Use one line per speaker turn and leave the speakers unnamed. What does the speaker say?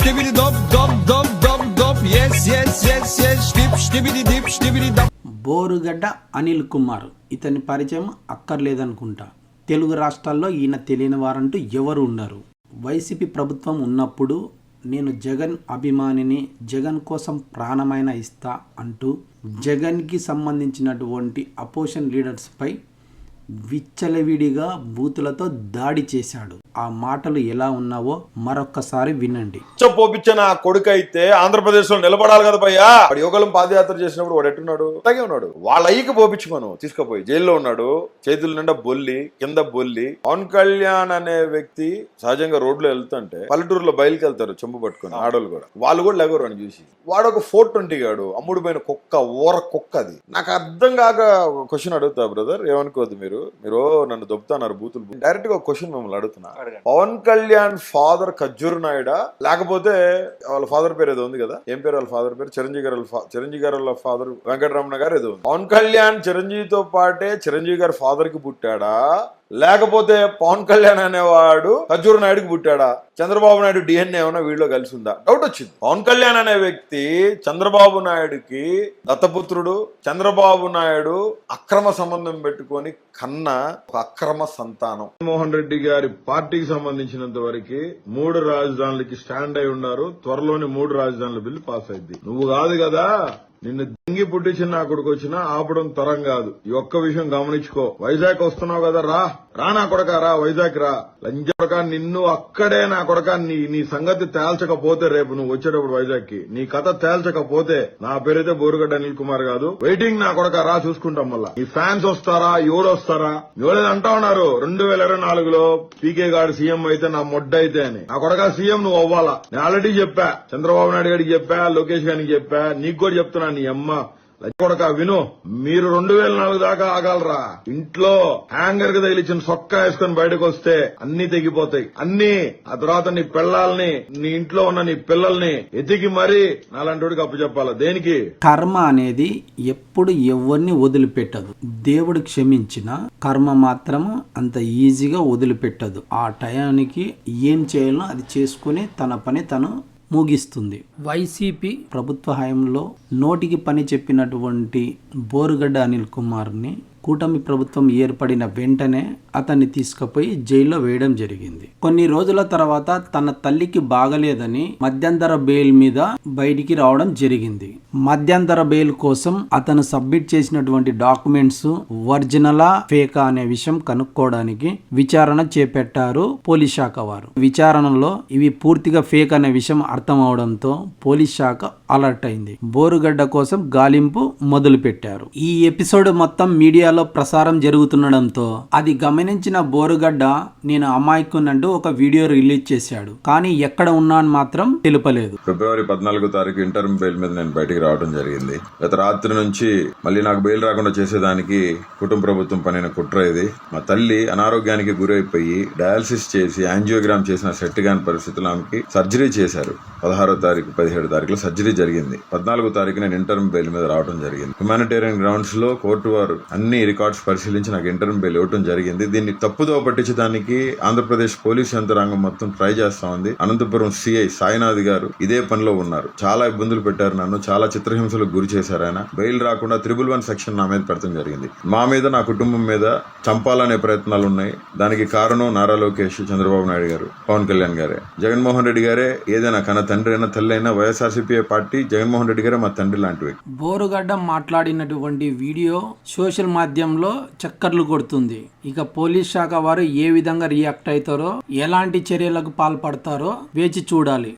స్టిబిడి dop dop dop dop dop yes yes yes yes skibidi dip skibidi dop.
Borugadda Anil Kumar, ఇతని పరిచయం అక్కర్లేదనుకుంటా. తెలుగు రాష్ట్రాల్లో ఈయన తెలియని వారంటూ ఎవరు ఉన్నారు. వైసీపీ ప్రభుత్వం ఉన్నప్పుడు నేను జగన్ అభిమానిని, జగన్ కోసం ప్రాణమైన ఇస్తా అంటూ జగన్కి సంబంధించినటువంటి అపోజిషన్ లీడర్స్పై విచ్చలవిడిగా బూతులతో దాడి చేశాడు. ఆ మాటలు ఎలా ఉన్నావో మరొక్కసారి వినండి.
పోపించిన కొడుకు అయితే ఆంధ్రప్రదేశ్ లో నిలబడాలి కదా భయ్యా. వాడు యోగలం పాదయాత్ర చేసినప్పుడు వాడు ఎట్టున్నాడు, అలాగే ఉన్నాడు. వాళ్ళ అయ్యకి పోపించుకోను తీసుకుపోయి జైల్లో ఉన్నాడు. చేతుల నిండా బొల్లి, కింద బొల్లి. పవన్ కళ్యాణ్ అనే వ్యక్తి సహజంగా రోడ్లో వెళ్తుంటే పల్లెటూరులో బయలుకి వెళ్తారు చెంపు పట్టుకుని ఆడోళ్ళు కూడా. వాళ్ళు కూడా లేవరు అని చూసి. వాడు ఒక 420 గాడు, అమ్ముడు పోయిన కుక్క, ఊర కుక్క. అది నాకు అర్థం కాక క్వశ్చన్ అడుగుతా బ్రదర్, ఏమనుకోవద్దు మీరు నన్ను దొబ్బుతున్నారు బూతులు. డైరెక్ట్ గా క్వశ్చన్ మిమ్మల్ని అడుగుతున్నా. పవన్ కళ్యాణ్ ఫాదర్ ఖర్జూర్ నాయుడా, లేకపోతే వాళ్ళ ఫాదర్ పేరు ఏదో ఉంది కదా, ఏం పేరు వాళ్ళ ఫాదర్ పేరు? చిరంజీవి గారు వాళ్ళ ఫాదర్ వెంకటరమణ గారు ఏదో ఉంది. పవన్ కళ్యాణ్ చిరంజీవితో పాటే చిరంజీవి గారి ఫాదర్ కి పుట్టాడా, లేకపోతే పవన్ కళ్యాణ్ అనేవాడు ఖర్జూర్ నాయుడుకి పుట్టాడా? చంద్రబాబు నాయుడు డిఎన్ఏ ఏమైనా వీళ్ళలో కలిసి ఉందా? డౌట్ వచ్చింది. పవన్ కళ్యాణ్ అనే వ్యక్తి చంద్రబాబు నాయుడుకి దత్తపుత్రుడు. చంద్రబాబు నాయుడు అక్రమ సంబంధం పెట్టుకొని కన్న ఒక అక్రమ సంతానం. జగన్మోహన్ రెడ్డి గారి పార్టీకి సంబంధించినంత వరకు 3 రాజధానులకి స్టాండ్ అయి ఉన్నారు. త్వరలోనే 3 రాజధానుల బిల్లు పాస్ అయింది. నువ్వు కాదు కదా, నిన్ను దింగి పుట్టించిన నా కొడుకు వచ్చినా ఆపడం తరం కాదు. ఈ ఒక్క విషయం గమనించుకో. వైజాగ్ వస్తున్నావు కదా, రా నా కొడక, రా వైజాగ్ రా. లంజ కొడక, నిన్ను అక్కడే నా కొడక నీ సంగతి తేల్చకపోతే, రేపు నువ్వు వచ్చేటప్పుడు వైజాగ్ కి నీ కథ తేల్చకపోతే, నా పేరైతే బోరుగడ్డ అనిల్ కుమార్ కాదు. వెయిటింగ్ నా కొడక, రా చూసుకుంటాం. మళ్ళా ఈ ఫ్యాన్స్ వస్తారా, ఎవరు వస్తారా, ఎవరైనా అంటా ఉన్నారు 2024లో పీకే గారు సీఎం అయితే నా మొడ్డ అయితే అని. నా కొడక సీఎం నువ్వు అవ్వాలా. నేను ఆల్రెడీ చెప్పా, చంద్రబాబు నాయుడు గారికి చెప్పా, లోకేష్ గారికి చెప్పా, నీకు కూడా చెప్తున్నా. నీ అమ్మ కొడక విను, మీరు 2004 దాకా ఆగాలరా. ఇంట్లో హ్యాంగర్ కి తగిలిచ్చిన సొక్క వేసుకుని బయటకు వస్తే అన్ని తెగిపోతాయి. అన్ని ఆ తర్వాత నీ పిల్లల్ని, నీ ఇంట్లో ఉన్న నీ పిల్లల్ని ఎతికి మరీ నాలాంటి అప్పచెప్పాల. దేనికి?
కర్మ అనేది ఎప్పుడు ఎవరిని వదిలిపెట్టదు. దేవుడు క్షమించిన కర్మ మాత్రము అంత ఈజీగా వదిలిపెట్టదు. ఆ టయానికి ఏం చేయాలో అది చేసుకుని తన పని తను ముగిస్తుంది. వైసీపీ ప్రభుత్వ హయాంలో నోటికి పని చెప్పినటువంటి బోరుగడ్డ అనిల్ కుమార్ని కూటమి ప్రభుత్వం ఏర్పడిన వెంటనే అతన్ని తీసుకుపోయి జైల్లో వేయడం జరిగింది. కొన్ని రోజుల తర్వాత తన తల్లికి బాగలేదని మధ్యంతర బెయిల్ మీద బయటికి రావడం జరిగింది. మధ్యంతర బెయిల్ కోసం అతను సబ్మిట్ చేసినటువంటి డాక్యుమెంట్స్ ఒరిజినలా ఫేకా అనే విషయం కనుక్కోవడానికి విచారణ చేపట్టారు పోలీస్ శాఖ వారు. విచారణలో ఇవి పూర్తిగా ఫేక్ అనే విషయం అర్థం అవడంతో పోలీస్ శాఖ అలర్ట్ అయింది. బోరుగడ్డ కోసం గాలింపు మొదలు పెట్టారు. ఈ ఎపిసోడ్ మొత్తం మీడియాలో ప్రసారం జరుగుతుండడంతో అది గమనించిన బోరుగడ్డ నేను అమాయకునంటూ ఒక వీడియో రిలీజ్ చేశాడు. కానీ ఎక్కడ ఉన్నాను మాత్రం తెలుపలేదు.
ఫిబ్రవరి 14వ తారీఖు ఇంటర్మ్ బెయిల్ మీద నేను బయటికి రావడం జరిగింది. గత రాత్రి నుంచి మళ్ళీ నాకు బెయిల్ రాకుండా చేసేదానికి కుటుంబ ప్రభుత్వం పనిన కుట్ర ఇది. మా తల్లి అనారోగ్యానికి గురైపోయి డయాలసిస్ చేసి యాంజియోగ్రామ్ చేసిన సెట్ కాని పరిస్థితుల్లో ఆమెకి సర్జరీ చేశారు. 16వ తారీఖు 17వ తారీఖులో సర్జరీ జరిగింది. 14వ తారీఖు నేను ఇంటర్మ్ బెయిల్ మీద రావడం జరిగింది. హ్యుమానిటేరియన్ గ్రౌండ్స్ లో కోర్టు వారు అన్ని రికార్డ్స్ పరిశీలించి నాకు ఇంటర్మ్ బెయిల్ ఇవ్వడం జరిగింది. దీన్ని తప్పుదో పట్టించడానికి ఆంధ్రప్రదేశ్ పోలీస్ యంత్రాంగం మొత్తం ట్రై చేస్తా ఉంది. అనంతపురం సిఐ సాయినాథ్ గారు ఇదే పనిలో ఉన్నారు. చాలా ఇబ్బందులు పెట్టారు నన్ను, చాలా చిత్రహింసలకు గురి చేశారు. ఆయన బెయిల్ రాకుండా 111 సెక్షన్ నా మీద పెడతాం జరిగింది. మా మీద, నా కుటుంబం మీద చంపాలనే ప్రయత్నాలు ఉన్నాయి. దానికి కారణం నారా లోకేష్, చంద్రబాబు నాయుడు గారు, పవన్ కళ్యాణ్ గారే. జగన్మోహన్ రెడ్డి గారే ఏదైనా కన తండ్రి అయినా తల్లి అయినా వైఎస్ఆర్సీపీ పార్టీ జగన్మోహన్ రెడ్డి గారే మా తండ్రి లాంటివి.
బోరుగడ్డ మాట్లాడినటువంటి వీడియో సోషల్ మాధ్యమంలో చక్కర్లు కొడుతుంది. ఇక పోలీస్ శాఖ వారు ఏ విధంగా రియాక్ట్ అవుతారో, ఎలాంటి చర్యలకు పాల్పడతారో వేచి చూడాలి.